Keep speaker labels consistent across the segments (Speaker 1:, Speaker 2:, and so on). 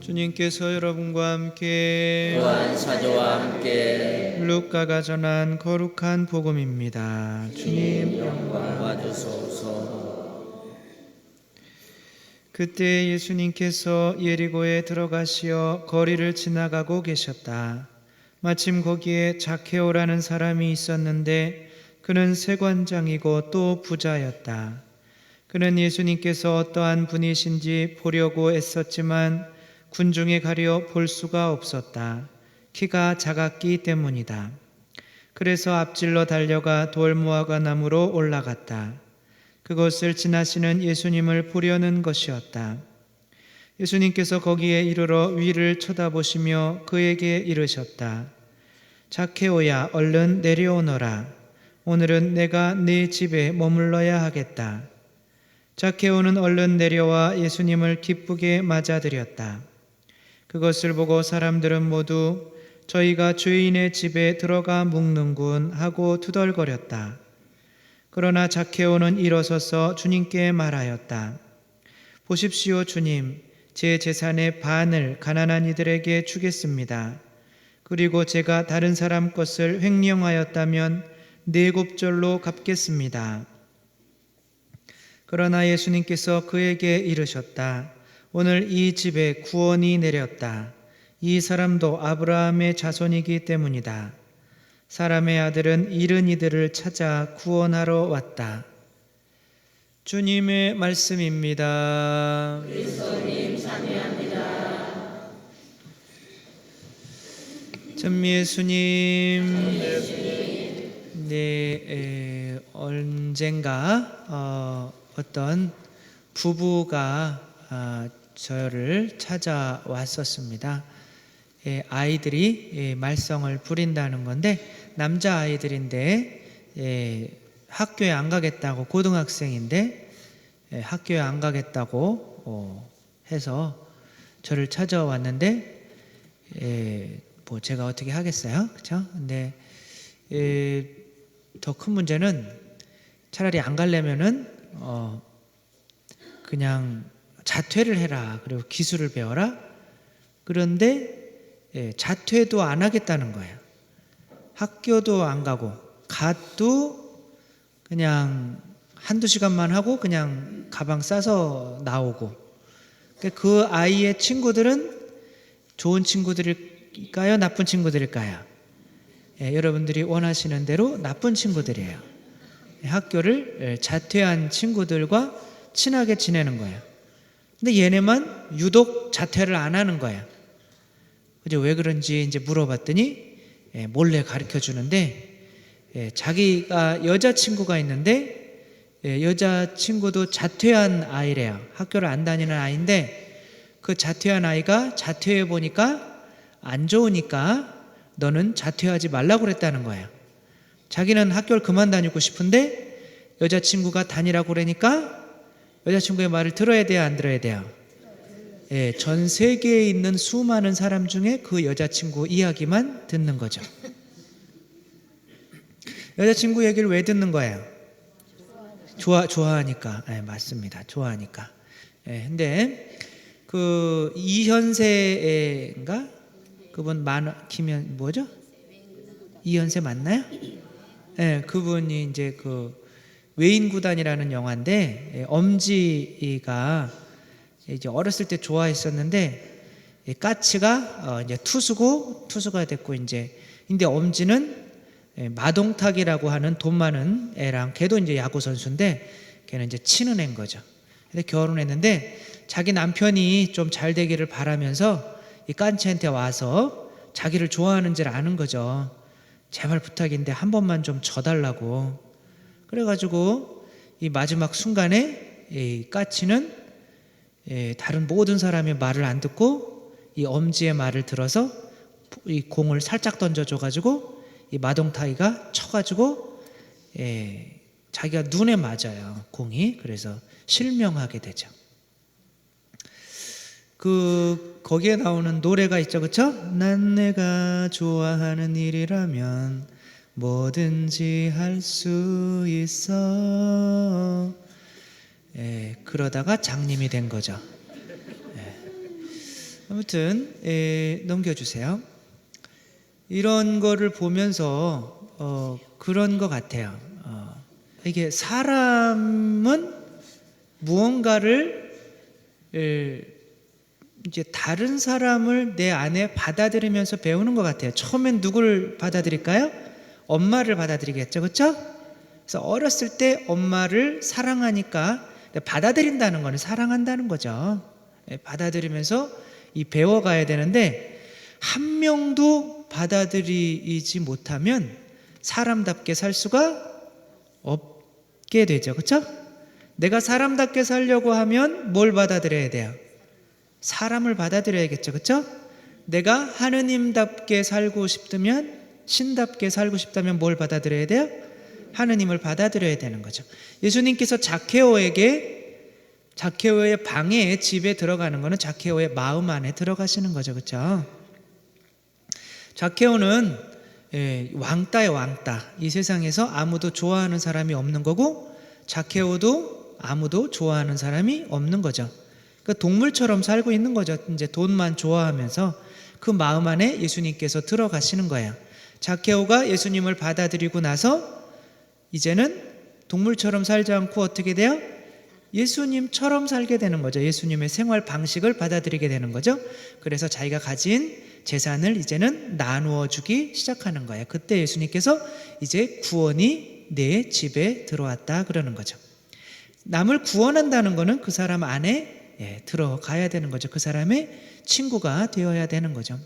Speaker 1: 주님께서 여러분과 함께
Speaker 2: 또한 사도와 함께
Speaker 1: 루카가 전한 거룩한 복음입니다. 주님
Speaker 2: 영광 받으소서.
Speaker 1: 그때 예수님께서 예리고에 들어가시어 거리를 지나가고 계셨다. 마침 거기에 자케오라는 사람이 있었는데 그는 세관장이고 또 부자였다. 그는 예수님께서 어떠한 분이신지 보려고 애썼지만 군중에 가려 볼 수가 없었다. 키가 작았기 때문이다. 그래서 앞질러 달려가 돌무화과 나무로 올라갔다. 그것을 지나시는 예수님을 보려는 것이었다. 예수님께서 거기에 이르러 위를 쳐다보시며 그에게 이르셨다. 자케오야, 얼른 내려오너라. 오늘은 내가 네 집에 머물러야 하겠다. 자케오는 얼른 내려와 예수님을 기쁘게 맞아들였다. 그것을 보고 사람들은 모두 저희가 주인의 집에 들어가 묵는군 하고 투덜거렸다. 그러나 자케오는 일어서서 주님께 말하였다. 보십시오, 주님, 제 재산의 반을 가난한 이들에게 주겠습니다. 그리고 제가 다른 사람 것을 횡령하였다면 4곱절로 갚겠습니다. 그러나 예수님께서 그에게 이르셨다. 오늘 이 집에 구원이 내렸다. 이 사람도 아브라함의 자손이기 때문이다. 사람의 아들은 잃은 이들을 찾아 구원하러 왔다. 주님의 말씀입니다.
Speaker 2: 그리스도님 찬양합니다.
Speaker 1: 전미 예수님, 네, 언젠가 어떤 부부가 저를 찾아왔었습니다. 아이들이 말썽을 부린다는 건데 남자 아이들인데 학교에 안 가겠다고, 고등학생인데 학교에 안 가겠다고 해서 저를 찾아왔는데 뭐 제가 어떻게 하겠어요, 그렇죠? 근데 더 큰 문제는 차라리 안 가려면은 그냥 자퇴를 해라, 그리고 기술을 배워라. 그런데 자퇴도 안 하겠다는 거예요. 학교도 안 가고 갓도 그냥 한두 시간만 하고 그냥 가방 싸서 나오고. 그 아이의 친구들은 좋은 친구들일까요? 나쁜 친구들일까요? 여러분들이 원하시는 대로 나쁜 친구들이에요. 학교를 자퇴한 친구들과 친하게 지내는 거예요. 근데 얘네만 유독 자퇴를 안 하는 거예요. 그죠? 왜 그런지 이제 물어봤더니 몰래 가르쳐 주는데 자기가 여자친구가 있는데 여자친구도 자퇴한 아이래요. 학교를 안 다니는 아이인데 그 자퇴한 아이가 자퇴해 보니까 안 좋으니까 너는 자퇴하지 말라고 그랬다는 거예요. 자기는 학교를 그만 다니고 싶은데 여자친구가 다니라고 그러니까 여자친구의 말을 들어야 돼요, 안 들어야 돼요? 전 세계에 있는 수많은 사람 중에 그 여자친구 이야기만 듣는 거죠. 여자친구 얘기를 왜 듣는 거예요? 좋아하니까. 맞습니다. 좋아하니까. 근데 그 이현세인가? 그분 뭐죠? 이현세 맞나요? 그분이 이제 그 외인구단이라는 영화인데 엄지가 이제 어렸을 때 좋아했었는데 까치가 이제 투수가 됐고 이제 근데 엄지는 마동탁이라고 하는 돈 많은 애랑 걔도 이제 야구 선수인데 걔는 이제 치는 애인 거죠. 근데 결혼했는데 자기 남편이 좀 잘 되기를 바라면서 이 까치한테 와서 자기를 좋아하는 줄 아는 거죠. 제발 부탁인데 한 번만 좀 져달라고. 그래가지고 이 마지막 순간에 이 까치는 다른 모든 사람의 말을 안 듣고 이 엄지의 말을 들어서 이 공을 살짝 던져줘가지고 이 마동타이가 쳐가지고 자기가 눈에 맞아요, 공이. 그래서 실명하게 되죠. 거기에 나오는 노래가 있죠, 그렇죠? 난 내가 좋아하는 일이라면 뭐든지 할 수 있어. 그러다가 장님이 된 거죠. 아무튼 넘겨주세요. 이런 거를 보면서 그런 것 같아요. 이게 사람은 무언가를 이제 다른 사람을 내 안에 받아들이면서 배우는 것 같아요. 처음엔 누구를 받아들일까요? 엄마를 받아들이겠죠, 그렇죠? 그래서 어렸을 때 엄마를 사랑하니까 받아들인다는 거는 사랑한다는 거죠. 받아들이면서 이 배워가야 되는데 한 명도 받아들이지 못하면 사람답게 살 수가 없게 되죠, 그렇죠? 내가 사람답게 살려고 하면 뭘 받아들여야 돼요? 사람을 받아들여야겠죠, 그렇죠? 내가 하느님답게 살고 싶으면, 신답게 살고 싶다면 뭘 받아들여야 돼요? 하느님을 받아들여야 되는 거죠. 예수님께서 자케오의 방에 집에 들어가는 거는 자케오의 마음 안에 들어가시는 거죠, 그렇죠? 자케오는 왕따예요, 왕따. 이 세상에서 아무도 좋아하는 사람이 없는 거고, 자케오도 아무도 좋아하는 사람이 없는 거죠. 그러니까 동물처럼 살고 있는 거죠. 이제 돈만 좋아하면서 그 마음 안에 예수님께서 들어가시는 거예요. 자케오가 예수님을 받아들이고 나서 이제는 동물처럼 살지 않고 어떻게 돼요? 예수님처럼 살게 되는 거죠. 예수님의 생활 방식을 받아들이게 되는 거죠. 그래서 자기가 가진 재산을 이제는 나누어 주기 시작하는 거예요. 그때 예수님께서 이제 구원이 내 집에 들어왔다 그러는 거죠. 남을 구원한다는 거는 그 사람 안에 들어가야 되는 거죠. 그 사람의 친구가 되어야 되는 거죠.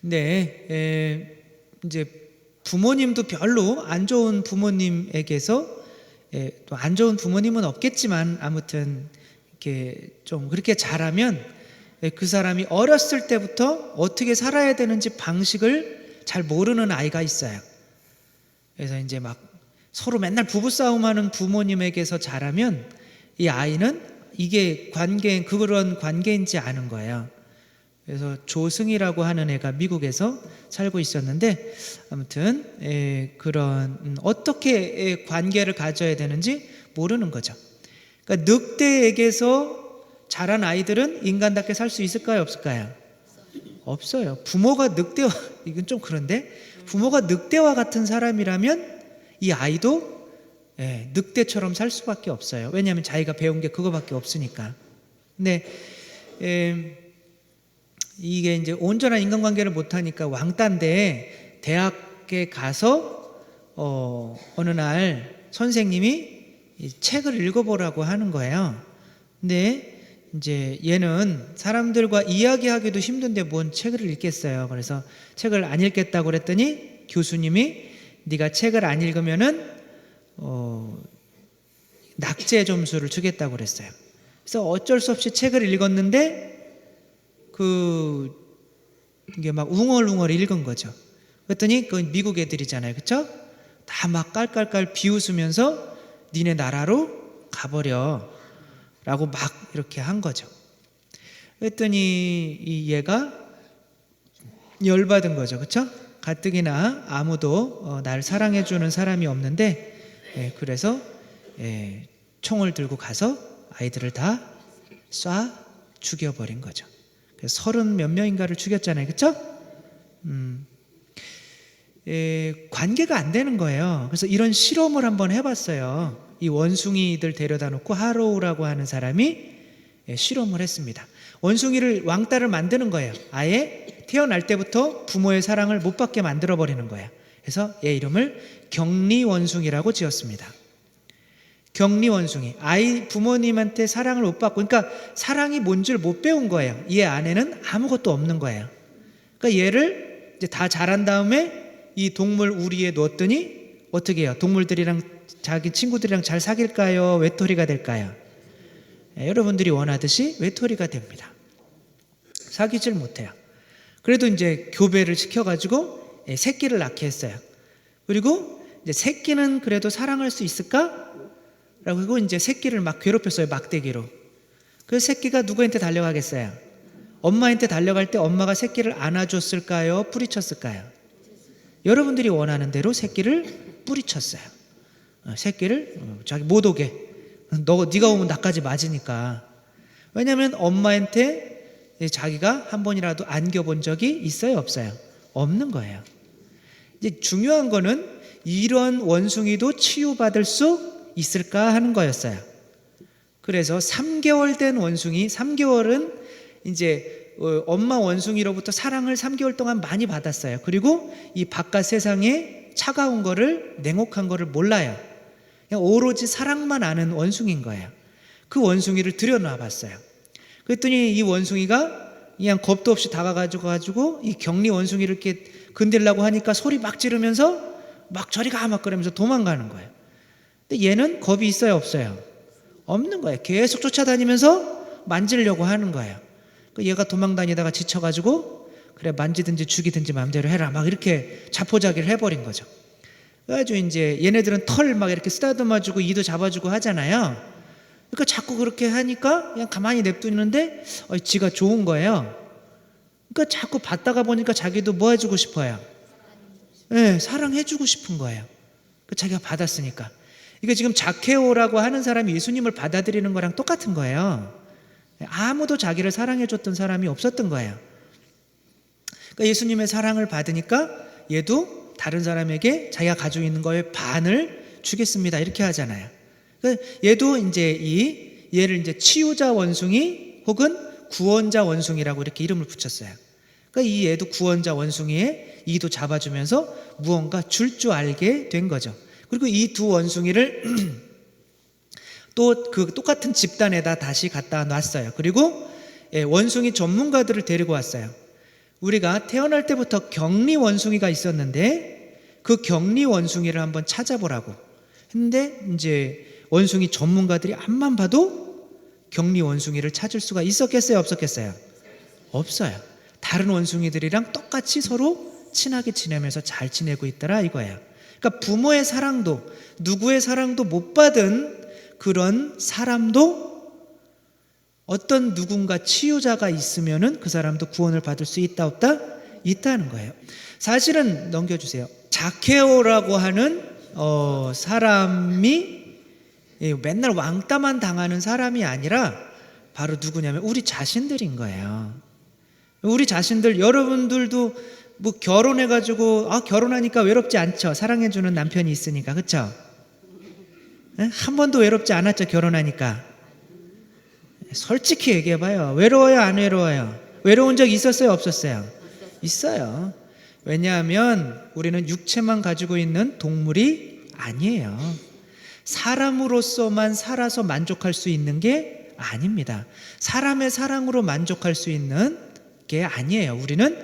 Speaker 1: 근데 이제 부모님도 별로 안 좋은 부모님에게서 또 안 좋은 부모님은 없겠지만 아무튼 이렇게 좀 그렇게 자라면 그 사람이 어렸을 때부터 어떻게 살아야 되는지 방식을 잘 모르는 아이가 있어요. 그래서 이제 막 서로 맨날 부부싸움하는 부모님에게서 자라면 이 아이는 이게 그런 관계인지 아는 거예요. 그래서 조승이라고 하는 애가 미국에서 살고 있었는데 아무튼 그런 어떻게 관계를 가져야 되는지 모르는 거죠. 그러니까 늑대에게서 자란 아이들은 인간답게 살 수 있을까요, 없을까요? 없어요. 부모가 늑대와 이건 좀 그런데 부모가 늑대와 같은 사람이라면 이 아이도 늑대처럼 살 수밖에 없어요. 왜냐하면 자기가 배운 게 그거밖에 없으니까. 근데 이게 이제 온전한 인간관계를 못하니까 왕따인데 대학에 가서 어느 날 선생님이 이 책을 읽어보라고 하는 거예요. 근데 이제 얘는 사람들과 이야기하기도 힘든데 뭔 책을 읽겠어요. 그래서 책을 안 읽겠다고 그랬더니 교수님이 네가 책을 안 읽으면은 낙제 점수를 주겠다고 그랬어요. 그래서 어쩔 수 없이 책을 읽었는데 이게 막 웅얼웅얼 읽은 거죠. 그랬더니 그 미국 애들이잖아요, 그렇죠? 다 막 깔깔깔 비웃으면서 니네 나라로 가버려 라고 막 이렇게 한 거죠. 그랬더니 이 얘가 열받은 거죠, 그렇죠? 가뜩이나 아무도 날 사랑해주는 사람이 없는데 그래서 총을 들고 가서 아이들을 다 쏴 죽여버린 거죠. 그래서 30몇 명인가를 죽였잖아요, 그렇죠? 관계가 안 되는 거예요. 그래서 이런 실험을 한번 해봤어요. 이 원숭이들 데려다 놓고 하로우라고 하는 사람이 실험을 했습니다. 원숭이를 왕따를 만드는 거예요. 아예 태어날 때부터 부모의 사랑을 못 받게 만들어 버리는 거예요. 그래서 얘 이름을 격리원숭이라고 지었습니다. 격리원숭이. 아이 부모님한테 사랑을 못 받고, 그러니까 사랑이 뭔지를 못 배운 거예요. 얘 안에는 아무것도 없는 거예요. 그러니까 얘를 이제 다 자란 다음에 이 동물 우리에 놓았더니 어떻게 해요? 동물들이랑 자기 친구들이랑 잘 사귈까요? 외톨이가 될까요? 여러분들이 원하듯이 외톨이가 됩니다. 사귀질 못해요. 그래도 이제 교배를 시켜가지고 새끼를 낳게 했어요. 그리고 이제 새끼는 그래도 사랑할 수 있을까? 라고 하고 이제 새끼를 막 괴롭혔어요, 막대기로. 그래서 새끼가 누구한테 달려가겠어요? 엄마한테 달려갈 때 엄마가 새끼를 안아줬을까요? 뿌리쳤을까요? 여러분들이 원하는 대로 새끼를 뿌리쳤어요. 새끼를 자기 못 오게. 네가 오면 나까지 맞으니까. 왜냐하면 엄마한테 자기가 한 번이라도 안겨본 적이 있어요, 없어요? 없는 거예요. 이제 중요한 거는 이런 원숭이도 치유받을 수 있을까 하는 거였어요. 그래서 3개월 된 원숭이, 3개월은 이제 엄마 원숭이로부터 사랑을 3개월 동안 많이 받았어요. 그리고 이 바깥 세상에 차가운 거를, 냉혹한 거를 몰라요. 그냥 오로지 사랑만 아는 원숭이인 거예요. 그 원숭이를 들여놔 봤어요. 그랬더니 이 원숭이가 그냥 겁도 없이 다가가지고 이 격리 원숭이를 이렇게 건들려고 하니까 소리 막 지르면서 막 저리 가 막 그러면서 도망가는 거예요. 근데 얘는 겁이 있어요, 없어요? 없는 거예요. 계속 쫓아다니면서 만지려고 하는 거예요. 얘가 도망다니다가 지쳐가지고 그래 만지든지 죽이든지 마음대로 해라 막 이렇게 자포자기를 해버린 거죠. 그래가지고 이제 얘네들은 털 막 이렇게 쓰다듬어주고 이도 잡아주고 하잖아요. 그러니까 자꾸 그렇게 하니까 그냥 가만히 냅두는데 지가 좋은 거예요. 그러니까 자꾸 받다가 보니까 자기도 뭐 해주고 싶어요? 네, 사랑해주고 싶은 거예요. 자기가 받았으니까. 이게 지금 자케오라고 하는 사람이 예수님을 받아들이는 거랑 똑같은 거예요. 아무도 자기를 사랑해줬던 사람이 없었던 거예요. 그러니까 예수님의 사랑을 받으니까 얘도 다른 사람에게 자기가 가지고 있는 거에 반을 주겠습니다 이렇게 하잖아요. 그러니까 얘도 이제 얘를 이제 치유자 원숭이 혹은 구원자 원숭이라고 이렇게 이름을 붙였어요. 그러니까 이 얘도 구원자 원숭이에 이도 잡아주면서 무언가 줄 줄 알게 된 거죠. 그리고 이 두 원숭이를 또 그 똑같은 집단에다 다시 갖다 놨어요. 그리고 원숭이 전문가들을 데리고 왔어요. 우리가 태어날 때부터 격리 원숭이가 있었는데 그 격리 원숭이를 한번 찾아보라고 했는데 이제 원숭이 전문가들이 앞만 봐도 격리 원숭이를 찾을 수가 있었겠어요, 없었겠어요? 없어요. 다른 원숭이들이랑 똑같이 서로 친하게 지내면서 잘 지내고 있더라 이거예요. 그러니까 부모의 사랑도 누구의 사랑도 못 받은 그런 사람도 어떤 누군가 치유자가 있으면은 그 사람도 구원을 받을 수 있다 없다? 있다는 거예요. 사실은 넘겨주세요. 자케오라고 하는 사람이 맨날 왕따만 당하는 사람이 아니라 바로 누구냐면 우리 자신들인 거예요. 우리 자신들, 여러분들도 뭐 결혼해가지고 결혼하니까 외롭지 않죠. 사랑해주는 남편이 있으니까. 그렇죠? 한 번도 외롭지 않았죠. 결혼하니까. 솔직히 얘기해봐요. 외로워요, 안 외로워요? 외로운 적 있었어요, 없었어요? 있어요. 왜냐하면 우리는 육체만 가지고 있는 동물이 아니에요. 사람으로서만 살아서 만족할 수 있는 게 아닙니다. 사람의 사랑으로 만족할 수 있는 게 아니에요. 우리는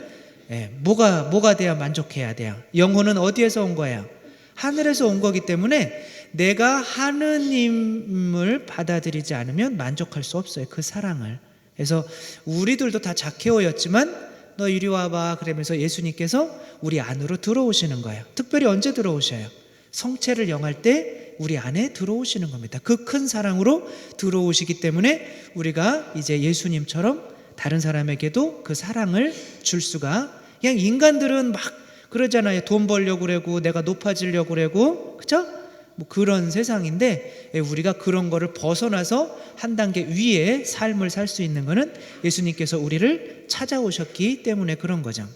Speaker 1: 뭐가 돼야 만족해야 돼요? 영혼은 어디에서 온 거예요? 하늘에서 온 거기 때문에 내가 하느님을 받아들이지 않으면 만족할 수 없어요. 그 사랑을. 그래서 우리들도 다 자케오였지만 너 이리 와봐 그러면서 예수님께서 우리 안으로 들어오시는 거예요. 특별히 언제 들어오셔요? 성체를 영할 때 우리 안에 들어오시는 겁니다. 그 큰 사랑으로 들어오시기 때문에 우리가 이제 예수님처럼 다른 사람에게도 그 사랑을 줄 수가, 그냥 인간들은 막 그러잖아요. 돈 벌려고 그러고 내가 높아지려고 그러고, 그렇죠? 뭐 그런 세상인데 우리가 그런 거를 벗어나서 한 단계 위에 삶을 살 수 있는 거는 예수님께서 우리를 찾아오셨기 때문에 그런 거죠.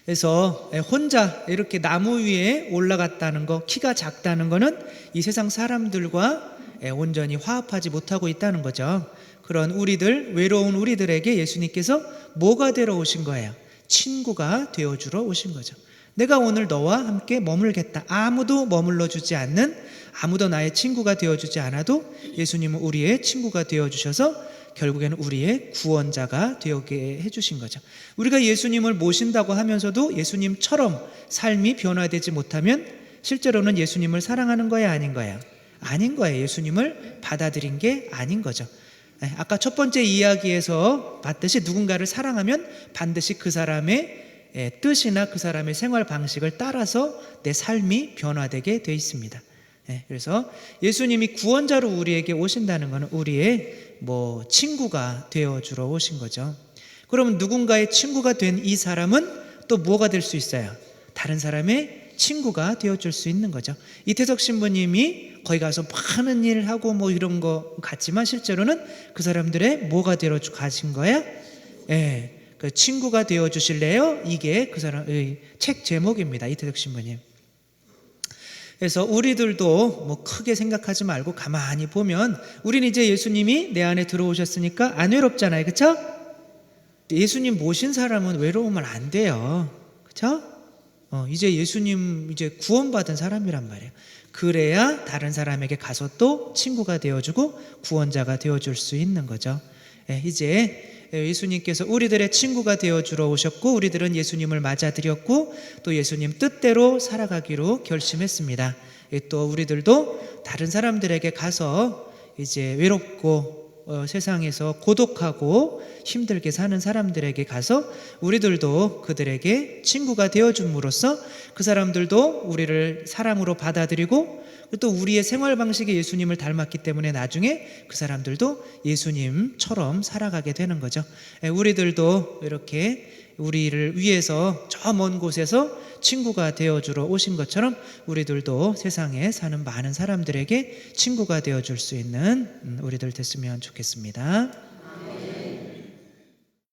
Speaker 1: 그래서 혼자 이렇게 나무 위에 올라갔다는 거, 키가 작다는 거는 이 세상 사람들과 온전히 화합하지 못하고 있다는 거죠. 그런 우리들, 외로운 우리들에게 예수님께서 뭐가 되러 오신 거예요? 친구가 되어주러 오신 거죠. 내가 오늘 너와 함께 머물겠다. 아무도 머물러 주지 않는, 아무도 나의 친구가 되어주지 않아도 예수님은 우리의 친구가 되어주셔서 결국에는 우리의 구원자가 되게 해주신 거죠. 우리가 예수님을 모신다고 하면서도 예수님처럼 삶이 변화되지 못하면 실제로는 예수님을 사랑하는 거야, 아닌 거야? 아닌 거예요. 예수님을 받아들인 게 아닌 거죠. 아까 첫 번째 이야기에서 봤듯이 누군가를 사랑하면 반드시 그 사람의 뜻이나 그 사람의 생활 방식을 따라서 내 삶이 변화되게 되어 있습니다. 그래서 예수님이 구원자로 우리에게 오신다는 것은 우리의 친구가 되어주러 오신 거죠. 그러면 누군가의 친구가 된 이 사람은 또 뭐가 될 수 있어요? 다른 사람의 친구가 되어줄 수 있는 거죠. 이태석 신부님이 거기 가서 많은 일 하고 뭐 이런 거 같지만 실제로는 그 사람들의 뭐가 되어 가신 거야? 예, 그 친구가 되어 주실래요? 이게 그 사람의 책 제목입니다. 이태석 신부님. 그래서 우리들도 뭐 크게 생각하지 말고 가만히 보면 우리는 이제 예수님이 내 안에 들어오셨으니까 안 외롭잖아요. 그렇죠? 예수님 모신 사람은 외로우면 안 돼요. 그렇죠? 이제 예수님 이제 구원받은 사람이란 말이에요. 그래야 다른 사람에게 가서 또 친구가 되어주고 구원자가 되어줄 수 있는 거죠. 이제 예수님께서 우리들의 친구가 되어주러 오셨고 우리들은 예수님을 맞아들였고 또 예수님 뜻대로 살아가기로 결심했습니다. 또 우리들도 다른 사람들에게 가서 이제 외롭고 세상에서 고독하고 힘들게 사는 사람들에게 가서 우리들도 그들에게 친구가 되어줌으로써 그 사람들도 우리를 사랑으로 받아들이고 또 우리의 생활 방식이 예수님을 닮았기 때문에 나중에 그 사람들도 예수님처럼 살아가게 되는 거죠. 우리들도 이렇게 우리를 위해서 저 먼 곳에서 친구가 되어주러 오신 것처럼 우리들도 세상에 사는 많은 사람들에게 친구가 되어줄 수 있는 우리들 됐으면 좋겠습니다.